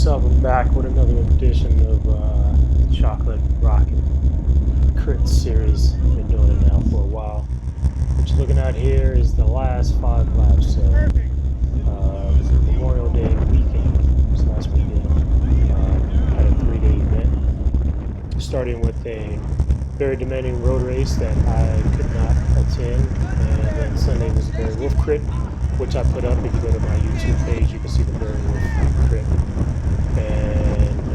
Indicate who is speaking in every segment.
Speaker 1: up? I'm back with another edition of Chocolate Rocket Crit Series. Been doing it now for a while. What you're looking at here is the last 5 laps of Memorial Day weekend. This last weekend had a 3-day event, starting with a very demanding road race that I could not attend, and then Sunday was the Barry Wolf Crit, which I put up. If you go to my YouTube page, you can see the Barry Wolf Crit. And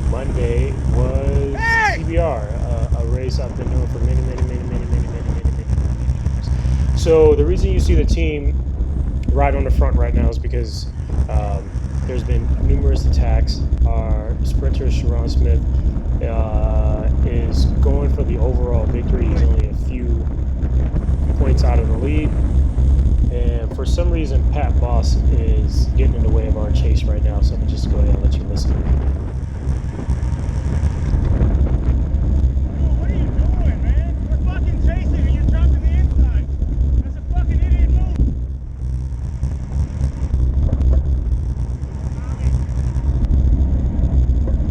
Speaker 1: Monday was CBR, a race I've been doing for many years. So the reason you see the team right on the front right now is because there's been numerous attacks. Our sprinter, Sharon Smith, is going for the overall victory. He's only a few points out of the lead. And for some reason, Pat Boss is getting in the way of our chase right now, so I'm going to just go ahead and let you listen.
Speaker 2: What are you doing, man? We're fucking chasing and you're jumping the inside. That's a fucking idiot move.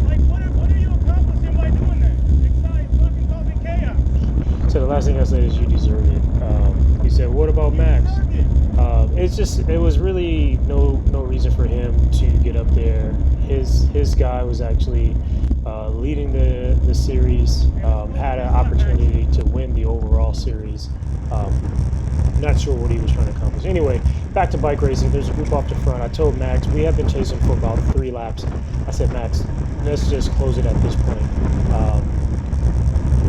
Speaker 2: Like, what are you accomplishing by doing that? Inside fucking causing chaos.
Speaker 1: So the last thing I said is you deserve it. He said, what about Max? It was really no reason for him to get up there. His guy was actually leading the series, had an opportunity to win the overall series. Not sure what he was trying to accomplish. Anyway, back to bike racing. There's a group off the front. I told Max, we have been chasing for about 3 laps. I said, Max, let's just close it at this point.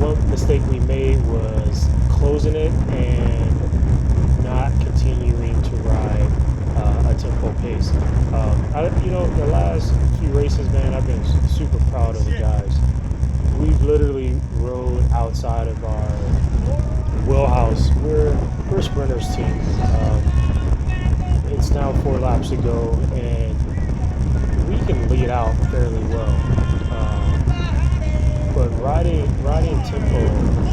Speaker 1: One mistake we made was closing it and not continuing to ride a tempo pace. The last few races, man, I've been super proud of the guys. We've literally rode outside of our wheelhouse. We're a sprinters team. It's now 4 laps to go, and we can lead out fairly well. But riding tempo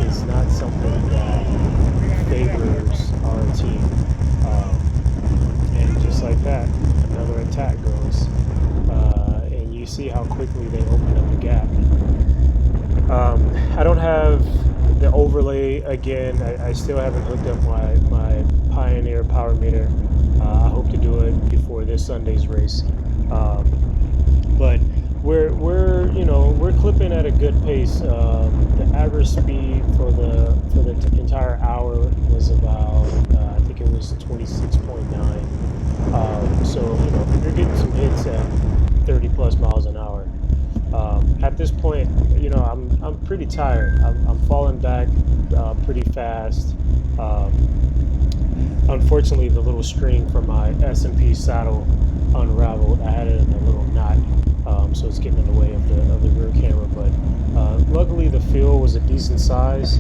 Speaker 1: is not something that favors our team. And just like that, another attack goes. And you see how quickly they open up the gap. I don't have the overlay again. I still haven't hooked up my Pioneer power meter. I hope to do it before this Sunday's race. But we're clipping at a good pace. The average speed for the entire hour was about I think it was 26.9. So you're getting some hits at 30 plus miles an hour. At this point, I'm pretty tired. I'm falling back pretty fast. Unfortunately, the little string from my S&P saddle unraveled. I had it in a little knot. So it's getting in the way of the rear camera, but luckily the field was a decent size,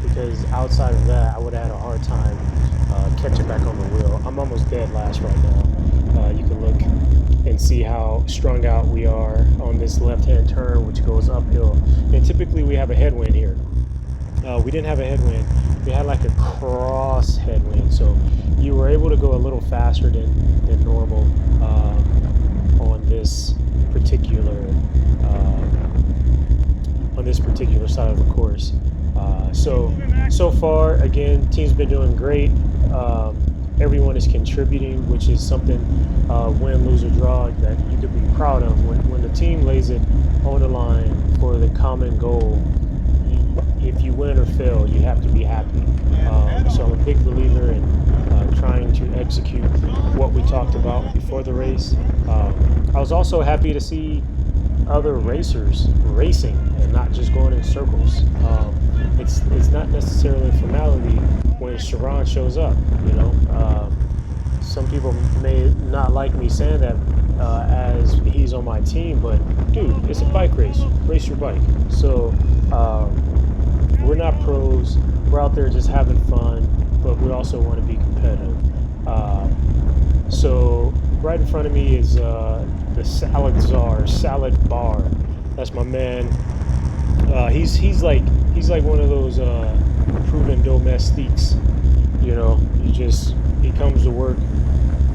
Speaker 1: because outside of that I would have had a hard time catching back on the wheel. I'm almost dead last right now. You can look and see how strung out we are on this left-hand turn, which goes uphill, and typically we have a headwind here. We didn't have a headwind. We had like a cross headwind, so you were able to go a little faster than normal on this particular side of the course. So far, again, team's been doing great. Everyone is contributing, which is something, win, lose, or draw, that you could be proud of. When the team lays it on the line for the common goal, if you win or fail, you have to be happy. So I'm a big believer in trying to execute what we talked about before the race. I was also happy to see other racers racing and not just going in circles. It's not necessarily a formality when Sharon shows up. Some people may not like me saying that as he's on my team, but dude, it's a bike race. Race your bike. So we're not pros. We're out there just having fun, but we also want to be competitive. So right in front of me is the Salad Czar, Salad Bar. That's my man. He's like one of those proven domestiques. He comes to work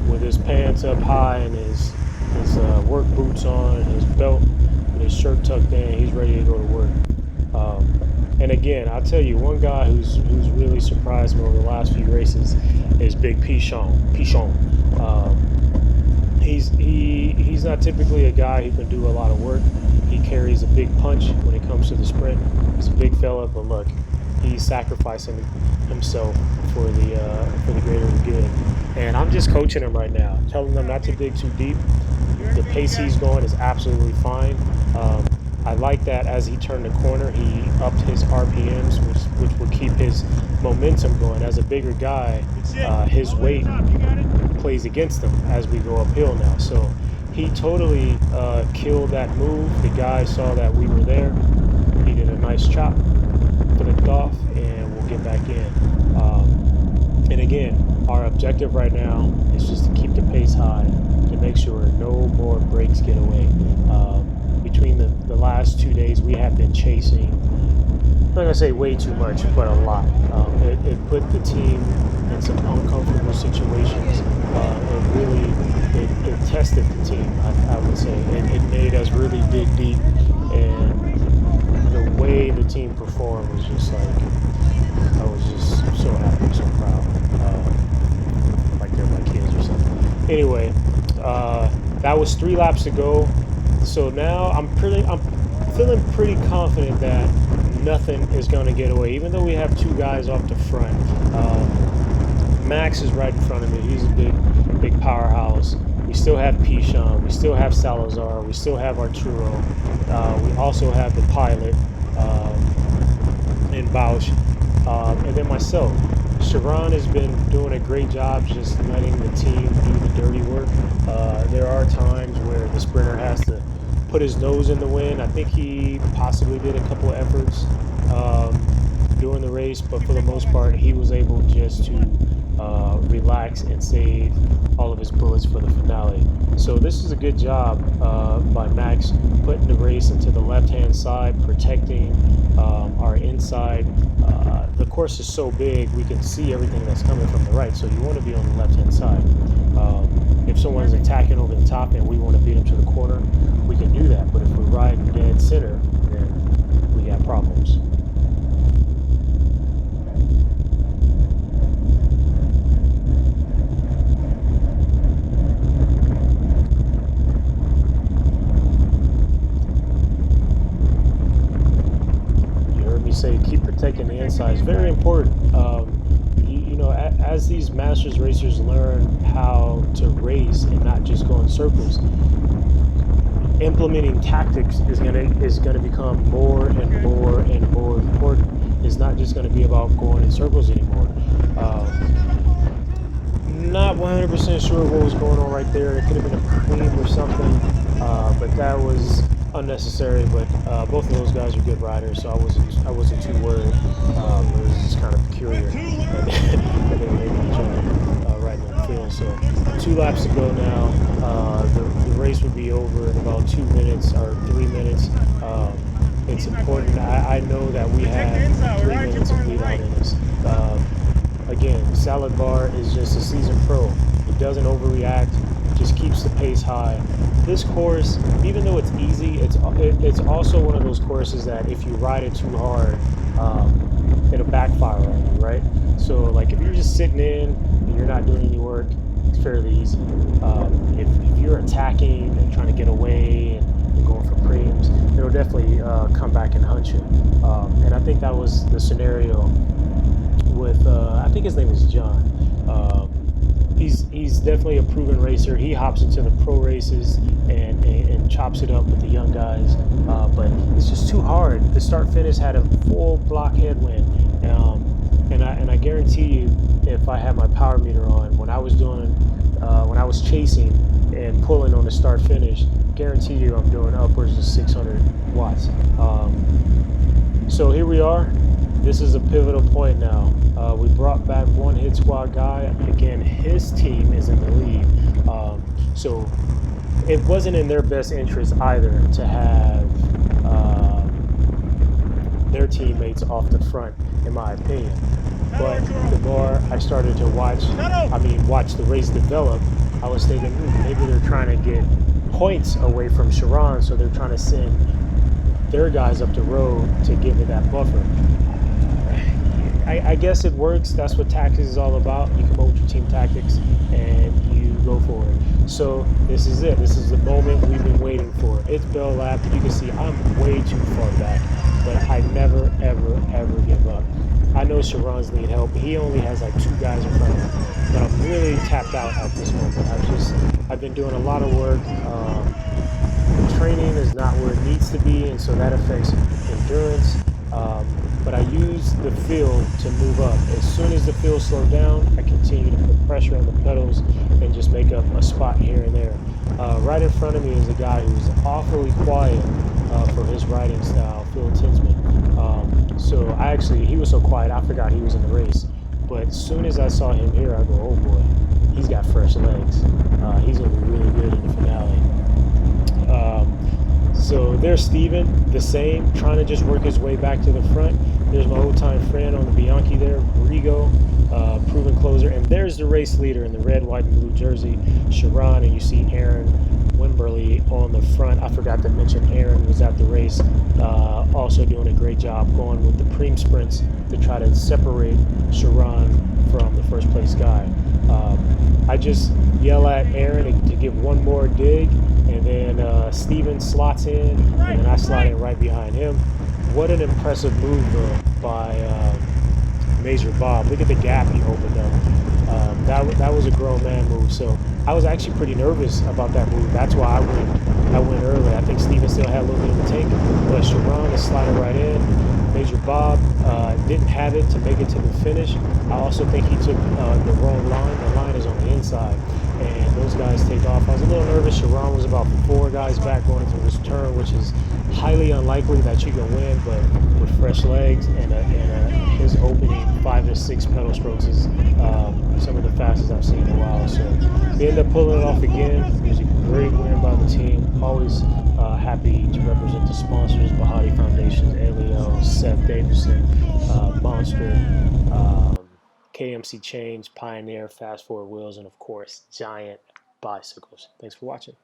Speaker 1: with his pants up high and his his work boots on, his belt, and his shirt tucked in. He's ready to go to work. And again, I'll tell you, one guy who's really surprised me over the last few races is Big Pichon. He's not typically a guy who can do a lot of work. He carries a big punch when it comes to the sprint. He's a big fella, but look, he's sacrificing himself for the greater good. And I'm just coaching him right now, telling him not to dig too deep. The pace he's going is absolutely fine. I like that as he turned the corner, he upped his RPMs, which will keep his momentum going. As a bigger guy, his weight plays against him as we go uphill now. So he totally killed that move. The guy saw that we were there. He did a nice chop, flipped off, and we'll get back in. And again, our objective right now is just to keep the pace high, to make sure no more breaks get away. Between the last 2 days, we have been chasing, I'm not going to say way too much, but a lot. It put the team in some uncomfortable situations. It tested the team, I would say. It made us really dig deep, and the way the team performed was just like, I was just so happy, so proud. Like they're my kids or something. Anyway, that was 3 laps to go. So now I'm feeling pretty confident that nothing is going to get away, even though we have 2 guys off the front. Max is right in front of me. He's a big powerhouse. We still have Pichon. We still have Salazar. We still have Arturo. We also have the pilot in Bausch, and then myself. Sharon has been doing a great job just letting the team do the dirty work. There are times where the sprinter has to put his nose in the wind. I think he possibly did a couple of efforts during the race, but for the most part, he was able just to relax and save all of his bullets for the finale. So this is a good job by Max, putting the race into the left-hand side, protecting our inside. The course is so big, we can see everything that's coming from the right, so you want to be on the left-hand side. If someone's attacking over the top and we want to beat them to the corner, we can do that. But if we ride dead center, then we got problems. You heard me say keep protecting the inside. It's very important. As these Masters racers learn how to race and not just go in circles, implementing tactics is gonna become more and more and more important. It's not just gonna be about going in circles anymore. Not 100% sure what was going on right there. It could have been a cream or something, but that was unnecessary. But both of those guys are good riders, so I wasn't too worried. It was just kind of peculiar that they were able to join right in the field. So 2 laps to go now. The race would be over in about 2 minutes or 3 minutes. It's important. I know that we have 3 minutes of lead out in us. Again, Salad Bar is just a seasoned pro. He doesn't overreact, just keeps the pace high. This course, even though it's easy, it's also one of those courses that if you ride it too hard, it'll backfire on you, right? So like if you're just sitting in and you're not doing any work, it's fairly easy. If you're attacking and trying to get away and going for creams, it'll definitely come back and hunt you. And I think that was the scenario with, I think his name is John. He's definitely a proven racer. He hops into the pro races and chops it up with the young guys. But it's just too hard. The start finish had a full block headwind. And I guarantee you, if I had my power meter on, when I was chasing and pulling on the start finish, guarantee you I'm doing upwards of 600 watts. So here we are. This is a pivotal point now. We brought back one hit squad guy. Again, his team is in the lead. So it wasn't in their best interest either to have their teammates off the front, in my opinion. But the more I started to watch the race develop, I was thinking, maybe they're trying to get points away from Sharon, so they're trying to send their guys up the road to give it that buffer. I guess it works. That's what tactics is all about. You come up with your team tactics and you go for it. So this is it. This is the moment we've been waiting for. It's Bell Lab. You can see I'm way too far back, but I never, ever, ever give up. I know Sharon's need help. He only has like 2 guys in front of him, but I'm really tapped out at this moment. I've been doing a lot of work. Training is not where it needs to be, and so that affects endurance. But I use the field to move up. As soon as the field slowed down, I continue to put pressure on the pedals and just make up a spot here and there. Right in front of me is a guy who's awfully quiet for his riding style, Phil Tinsman. So he was so quiet, I forgot he was in the race. But as soon as I saw him here, I go, oh boy, he's got fresh legs. He's gonna be really good in the finale. So there's Steven, the same, trying to just work his way back to the front. There's my old-time friend on the Bianchi there, Rigo, proven closer. And there's the race leader in the red, white, and blue jersey, Sharon, and you see Aaron Wimberly on the front. I forgot to mention Aaron was at the race, also doing a great job going with the preem sprints to try to separate Sharon from the first place guy. I just yell at Aaron to give one more dig, and then Steven slots in, and then I slide in right behind him. What an impressive move though by Major Bob. Look at the gap he opened up. That was a grown man move. So I was actually pretty nervous about that move. That's why I went early. I think Steven still had a little bit in the tank, but Sharon is sliding right in. Major Bob didn't have it to make it to the finish. I also think he took the wrong line. The line is on the inside, and those guys take off. I was a little nervous. Sharon was about 4 guys back going into this turn, which is highly unlikely that you can win, but with fresh legs and his opening 5 to 6 pedal strokes is some of the fastest I've seen in a while. So we end up pulling it off again. It was a great win by the team. Always happy to represent the sponsors: Bahati Foundations, Elio, Seth Davidson, Monster, KMC Change, Pioneer, Fast Forward Wheels, and of course, Giant Bicycles. Thanks for watching.